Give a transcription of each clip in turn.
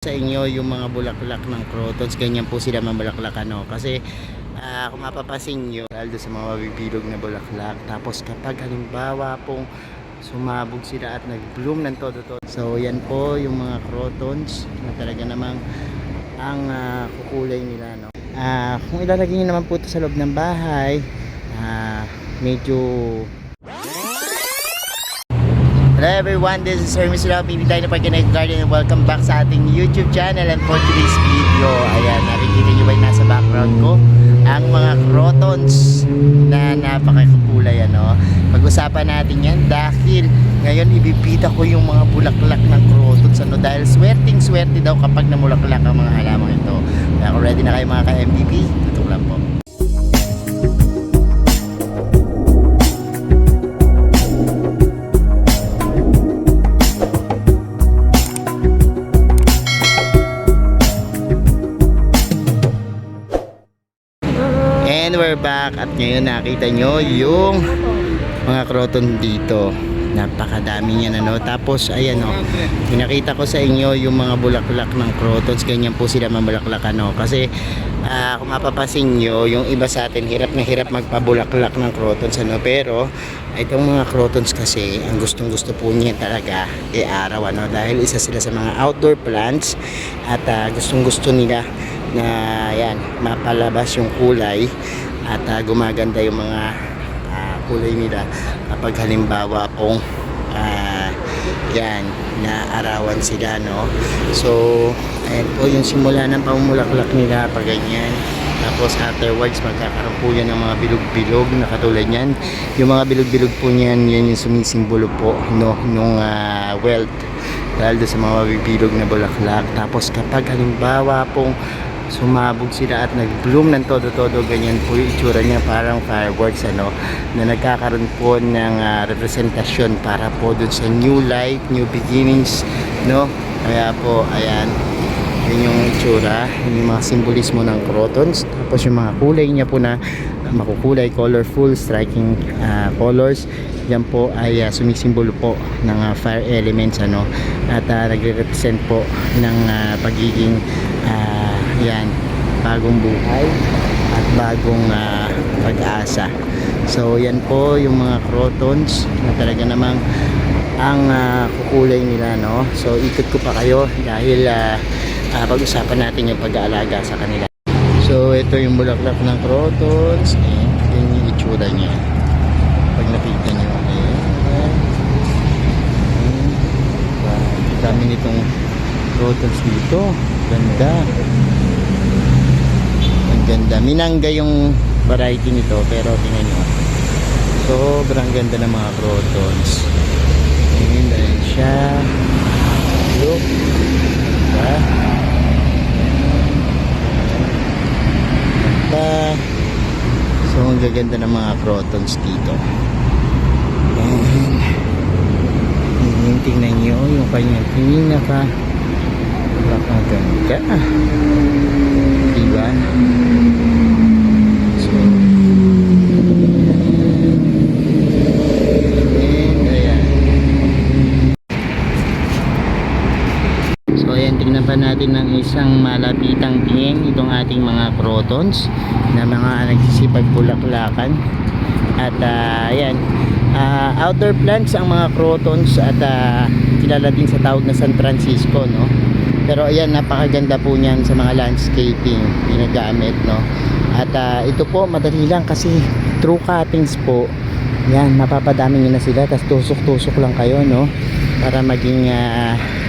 Sa inyo yung mga bulaklak ng crotons, ganyan po sila mabulaklak kasi kung mapapasin nyo aldo sa mga mabibilog na bulaklak, tapos kapag halimbawa pong sumabog sila at nag-bloom ng todo-todo, so yan po yung mga crotons na talaga namang ang kukulay nila, no? Kung ilalagay nyo naman po ito sa loob ng bahay, medyo. Hello everyone, this is Hermes Love, Bibitay na Pag-Connect Garden, and welcome back sa ating YouTube channel. And for today's video, ayan, nakikita nyo ba yung nasa background ko? Ang mga crotons na napakakulay, Pag-usapan natin yan dahil ngayon ibibita ko yung mga bulaklak ng crotons, dahil swerteng-swerte daw kapag namulaklak ang mga halamang ito. Kaya kung ready na kayo mga ka-MVP, tutok lang po. And we're back at ngayon nakita nyo yung mga croton dito, napakadami niyan, tapos ayan, pinakita ko sa inyo yung mga bulaklak ng crotons, ganyan po sila mabulaklak, kasi kung mapapasin nyo, yung iba sa atin hirap na hirap magpabulaklak ng crotons, pero itong mga crotons kasi ang gustong gusto po niya talaga araw, dahil isa sila sa mga outdoor plants at gustong gusto nila na yan, mapalabas yung kulay at gumaganda yung mga kulay nila kapag halimbawa pong yan, naarawan sila, so ayan po yung simula ng pamumulaklak nila pag ganyan, tapos afterwards magkakaroon po yan ng mga bilog-bilog na katulad yan. Yung mga bilog-bilog po niyan, yan yung sumisimbolo po, nung wealth, dahil sa mga mabibilog na bulaklak. Tapos kapag halimbawa pong sumabog sila at nag-bloom ng todo-todo, ganyan po yung itsura niya, parang fireworks, na nagkakaroon po ng representasyon para po dun sa new life, new beginnings, kaya po ayan, yun yung itsura, yung mga simbolismo ng crotons. Tapos yung mga kulay niya po na makukulay, colorful, striking colors, yan po ay sumisimbolo po ng fire elements, at nagre-represent po ng pagiging yan, bagong buhay at bagong pag-asa. So yan po yung mga crotons na talaga namang ang kukulay nila, so ikot ko pa kayo dahil pag-usapan natin yung pag-aalaga sa kanila. So ito yung bulaklak ng crotons, yan yung itsura niya pag nakita nyo. Dami nitong crotons dito, ganda, ang ganda. Minangga yung variety nito, pero tingnan nyo, sobrang ganda ng mga crotons. Ayan siya, look, diba? So ang gaganda ng mga crotons dito. Ayan, tingnan nyo yung kanyang pinaka ganda, diba? So ayan. So ayan, tingnan pa natin ng isang malapitang tingin itong ating mga crotons na mga nagsisipag-bulaklakan. At ayan, outdoor plants ang mga crotons at kilala din sa tawag na San Francisco, pero ayan, napakaganda po niyan sa mga landscaping ginagamit, at ito po madali lang kasi through cuttings po yan, mapapadami nyo na sila, tapos tusok-tusok lang kayo, para maging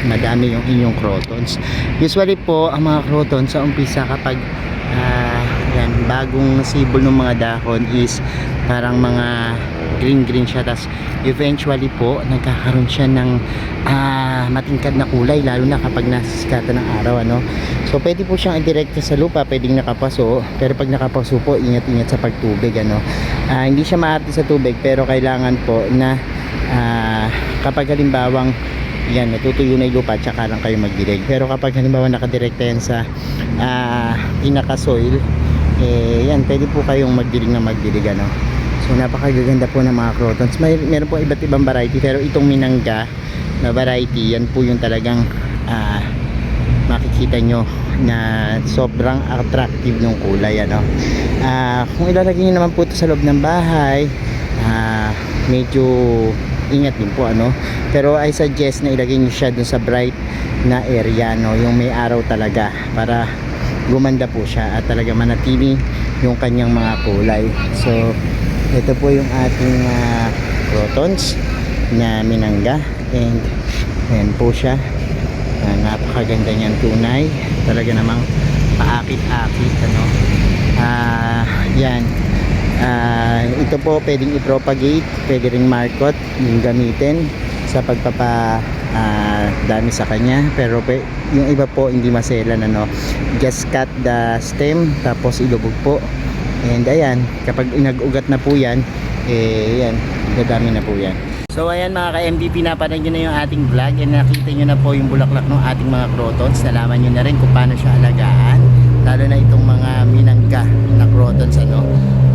madami yung inyong crotons. Usually po ang mga crotons sa umpisa kapag yan, bagong sibol ng mga dahon is parang mga green siya, tas eventually po nagkakaroon siya ng matingkad na kulay, lalo na kapag nasisikatan ng araw, so pwede po siyang indirekta sa lupa, pwedeng nakapaso, pero pag nakapaso po, ingat-ingat sa pagtubig, hindi siya maarte sa tubig, pero kailangan po na kapag halimbawang yan, natutuyo na yung lupa, tsaka lang kayo magdilig. Pero kapag halimbawa nakadirekta yan sa pinaka soil, yan, pwede po kayong magdilig na magdilig, So napakagaganda po ng mga crotons. Meron po iba't ibang variety, pero itong minangga na variety, yan po yung talagang makikita nyo na sobrang attractive ng kulay, ano. Kung ilalagay nyo naman po ito sa loob ng bahay, medyo ingat din po, ano. Pero I suggest na ilagay nyo siya dun sa bright na area, no, yung may araw talaga, para gumanda po siya at talaga manatili yung kanyang mga kulay. So ito po yung ating crotons na minangga, and ayan po siya. Napakaganda niyan, tunay talaga, namang paakit-akit, ano. Yan, ito po pwedeng i-propagate, pwede ring markot yung gamitin sa pagpapa dami sa kanya, pero yung iba po hindi maselan, ano. Just cut the stem tapos ilubog po, and ayan, kapag inag-ugat na po yan, yan, dadami na po yan. So ayan mga ka-MVP, napanood nyo na yung ating vlog, and nakita nyo na po yung bulaklak ng ating mga crotons. Nalaman nyo na rin kung paano siya alagaan, lalo na itong mga minangga na crotons, ano,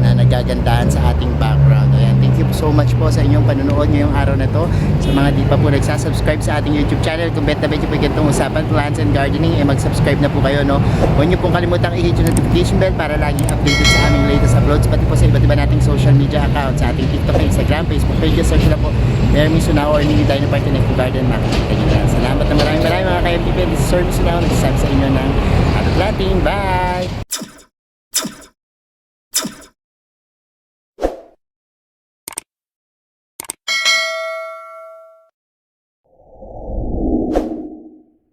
na nagagandahan sa ating background. Ayan, thank you so much po sa inyong panonood ngayong araw na to. Sa mga di pa po nagsasubscribe sa ating YouTube channel, kung bet na bet yung pagkantong usapan plants and gardening, mag-subscribe na po kayo, no. Huwag nyo pong kalimutang i-hit yung notification bell para laging updated sa aming latest uploads, pati po sa iba't iba nating social media accounts, sa ating TikTok, Instagram, Facebook page. Search na po Jeremy Sunao or Mini Dino Park and Garden, makikita nyo na. Salamat na maraming mga ka-MVP. This is Sir Sunao, nagsasabi sa inyo ng happy planting. Bye!